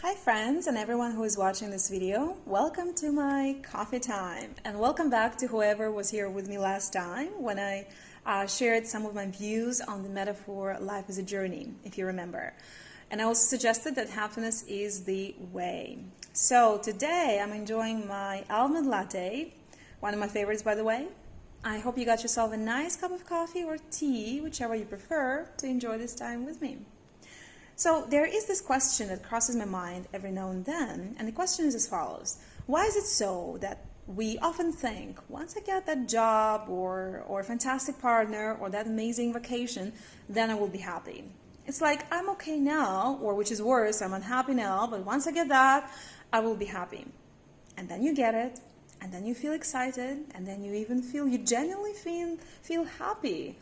Hi friends and everyone who is watching this video. Welcome to my coffee time and welcome back to whoever was here with me last time when I shared some of my views on the metaphor life is a journey, if you remember. And I also suggested that happiness is the way. So today I'm enjoying my almond latte, one of my favorites by the way. I hope you got yourself a nice cup of coffee or tea, whichever you prefer, to enjoy this time with me. So there is this question that crosses my mind every now and then, and the question is as follows. Why is it so that we often think, once I get that job or a fantastic partner or that amazing vacation, then I will be happy? It's like, I'm okay now, or which is worse, I'm unhappy now, but once I get that, I will be happy. And then you get it, and then you feel excited, and then you genuinely feel happy,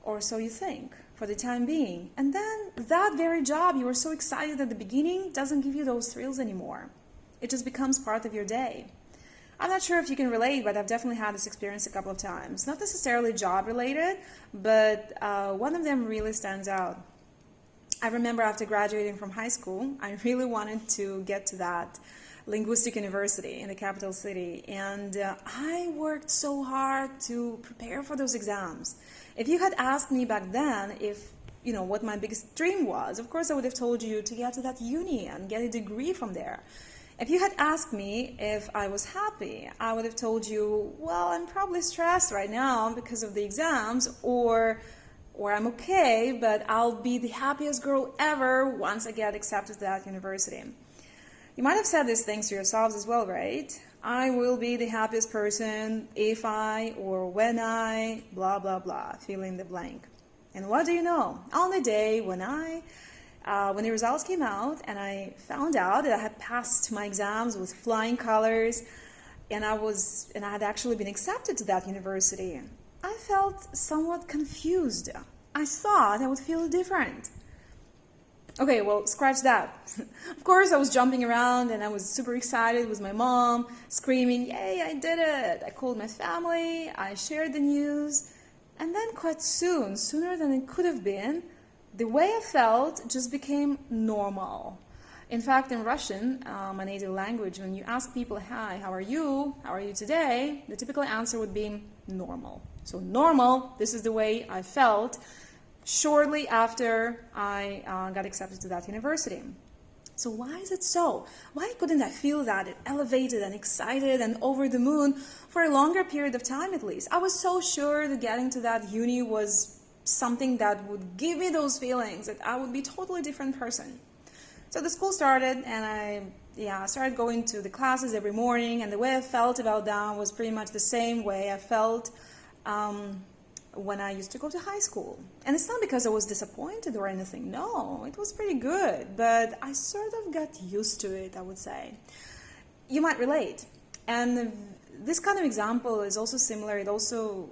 or so you think, for the time being. And then that very job you were so excited at the beginning doesn't give you those thrills anymore. It just becomes part of your day. I'm not sure if you can relate, but I've definitely had this experience a couple of times. Not necessarily job related, but one of them really stands out. I remember after graduating from high school, I really wanted to get to that linguistic university in the capital city, and I worked so hard to prepare for those exams. If you had asked me back then what my biggest dream was, of course I would have told you to get to that uni and get a degree from there. If you had asked me if I was happy, I would have told you, well, I'm probably stressed right now because of the exams, or I'm okay, but I'll be the happiest girl ever once I get accepted to that university. You might have said these things to yourselves as well, right? I will be the happiest person if I or when I, blah, blah, blah, fill in the blank. And what do you know? On the day when the results came out and I found out that I had passed my exams with flying colors and I had actually been accepted to that university, I felt somewhat confused. I thought I would feel different. Okay, well, scratch that. Of course, I was jumping around and I was super excited with my mom, screaming, yay, I did it. I called my family, I shared the news, and then quite soon, sooner than it could have been, the way I felt just became normal. In fact, in Russian, my native language, when you ask people, hi, how are you today, the typical answer would be normal. So normal, this is the way I felt shortly after I got accepted to that university. So why is it so? Why couldn't I feel that elevated and excited and over the moon for a longer period of time at least? I was so sure that getting to that uni was something that would give me those feelings, that I would be a totally different person. So the school started and I started going to the classes every morning, and the way I felt about that was pretty much the same way I felt when I used to go to high school. And it's not because I was disappointed or anything. No, it was pretty good, but I sort of got used to it, I would say. You might relate. And this kind of example is also similar. It also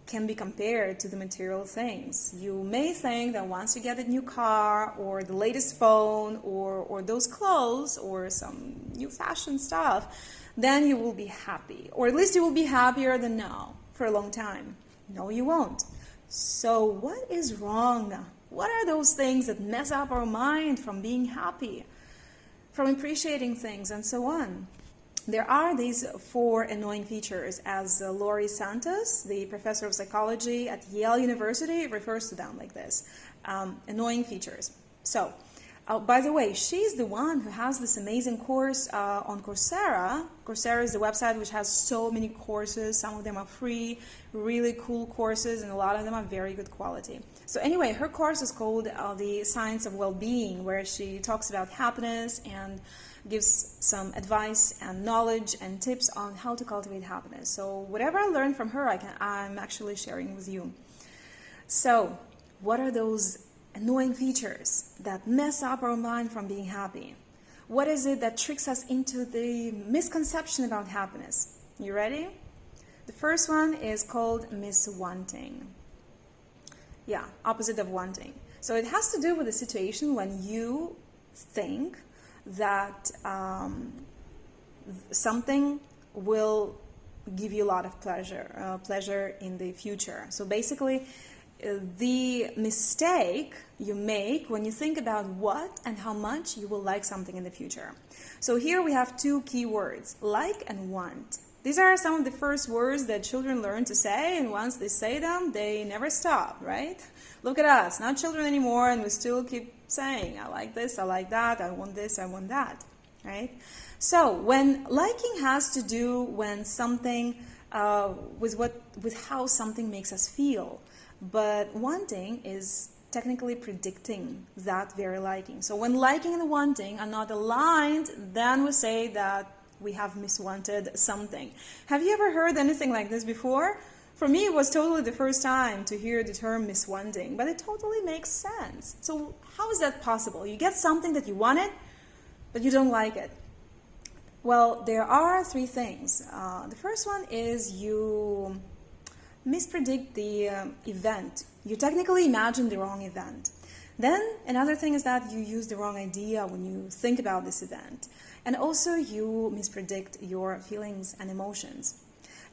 can be compared to the material things. You may think that once you get a new car or the latest phone or those clothes or some new fashion stuff, then you will be happy. Or at least you will be happier than now for a long time. No, you won't. So what is wrong? What are those things that mess up our mind from being happy, from appreciating things, and so on? There are these 4 annoying features, as Laurie Santos, the professor of psychology at Yale University, refers to them like this. Annoying features. So, by the way, she's the one who has this amazing course on Coursera. Coursera is the website which has so many courses. Some of them are free, really cool courses, and a lot of them are very good quality. So anyway, her course is called The Science of Well-Being, where she talks about happiness and gives some advice and knowledge and tips on how to cultivate happiness. So whatever I learned from her, I'm actually sharing with you. So what are those annoying features that mess up our mind from being happy? What is it that tricks us into the misconception about happiness? You ready? The first one is called miswanting. Yeah, opposite of wanting. So it has to do with the situation when you think that something will give you a lot of pleasure in the future. So basically, the mistake you make when you think about what and how much you will like something in the future. So here we have two key words, like and want. These are some of the first words that children learn to say, and once they say them, they never stop, right? Look at us, not children anymore, and we still keep saying, I like this, I like that, I want this, I want that, right? So when liking has to do when something with how something makes us feel, but wanting is technically predicting that very liking. So when liking and wanting are not aligned, then we say that we have miswanted something. Have you ever heard anything like this before? For me, it was totally the first time to hear the term miswanting, but it totally makes sense. So how is that possible? You get something that you wanted, but you don't like it. Well, there are three things. The first one is you mispredict the event. You technically imagine the wrong event. Then another thing is that you use the wrong idea when you think about this event. And also you mispredict your feelings and emotions.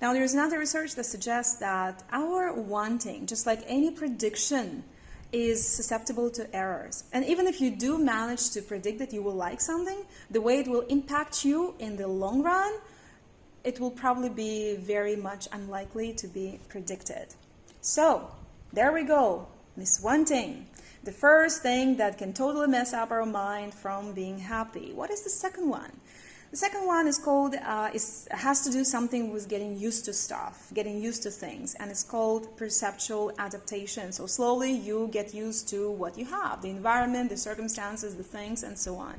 Now there's another research that suggests that our wanting, just like any prediction, is susceptible to errors. And even if you do manage to predict that you will like something, the way it will impact you in the long run, it will probably be very much unlikely to be predicted. So there we go, miswanting. The first thing that can totally mess up our mind from being happy. What is the second one? The second one is called, has to do something with getting used to stuff, getting used to things, and it's called perceptual adaptation. So slowly you get used to what you have, the environment, the circumstances, the things, and so on.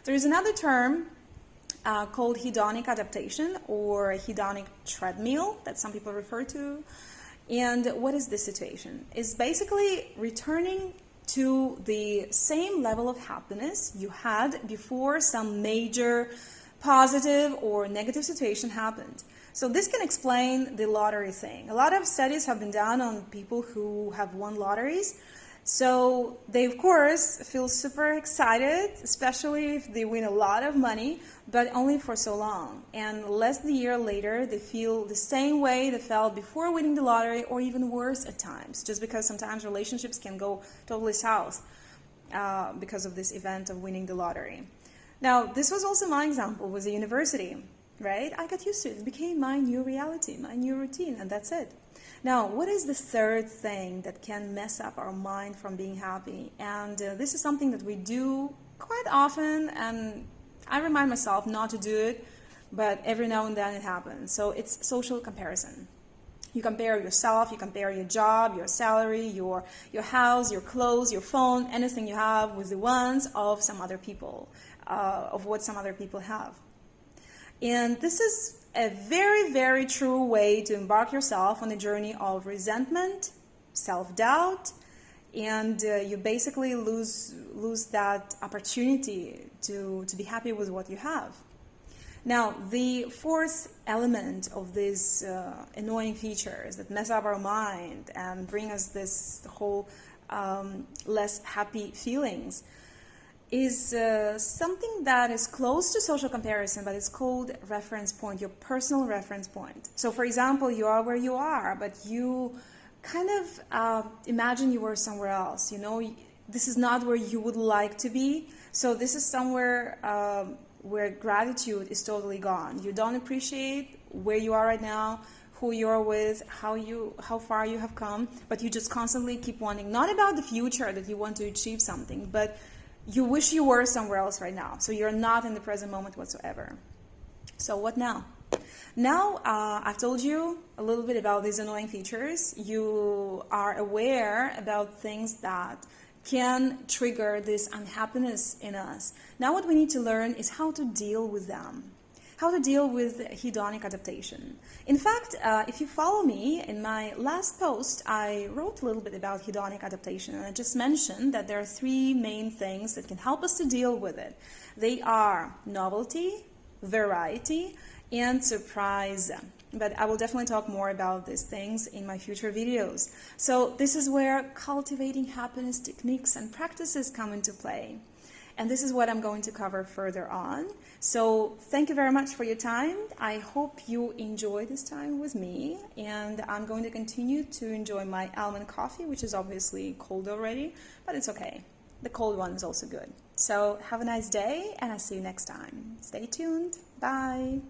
There is another term called hedonic adaptation or hedonic treadmill that some people refer to. And what is this situation? It's basically returning to the same level of happiness you had before some major positive or negative situation happened. So this can explain the lottery thing. A lot of studies have been done on people who have won lotteries. So they, of course, feel super excited, especially if they win a lot of money, but only for so long. And less than a year later, they feel the same way they felt before winning the lottery, or even worse at times, just because sometimes relationships can go totally south because of this event of winning the lottery. Now, this was also my example with the university, right? I got used to it. It became my new reality, my new routine, and that's it. Now, what is the third thing that can mess up our mind from being happy? And this is something that we do quite often, and I remind myself not to do it, but every now and then it happens. So it's social comparison. You compare yourself, you compare your job, your salary, your house, your clothes, your phone, anything you have with the ones of some other people, of what some other people have. And this is a very, very true way to embark yourself on a journey of resentment, self-doubt, and you basically lose that opportunity to be happy with what you have. Now, the fourth element of these annoying features that mess up our mind and bring us this whole less happy feelings is something that is close to social comparison, but it's called reference point, your personal reference point. So, for example, you are where you are, but you kind of imagine you were somewhere else. You know, this is not where you would like to be. So this is somewhere where gratitude is totally gone. You don't appreciate where you are right now, who you are with, how far you have come, but you just constantly keep wanting, not about the future that you want to achieve something, but you wish you were somewhere else right now. So you're not in the present moment whatsoever. So what now? Now I've told you a little bit about these annoying features. You are aware about things that can trigger this unhappiness in us. Now what we need to learn is how to deal with them. How to deal with hedonic adaptation. In fact, if you follow me, in my last post, I wrote a little bit about hedonic adaptation, and I just mentioned that there are three main things that can help us to deal with it. They are novelty, variety, and surprise. But I will definitely talk more about these things in my future videos. So this is where cultivating happiness techniques and practices come into play. And this is what I'm going to cover further on. So thank you very much for your time. I hope you enjoy this time with me, and I'm going to continue to enjoy my almond coffee, which is obviously cold already, but it's okay. The cold one is also good. So have a nice day, and I'll see you next time. Stay tuned. Bye.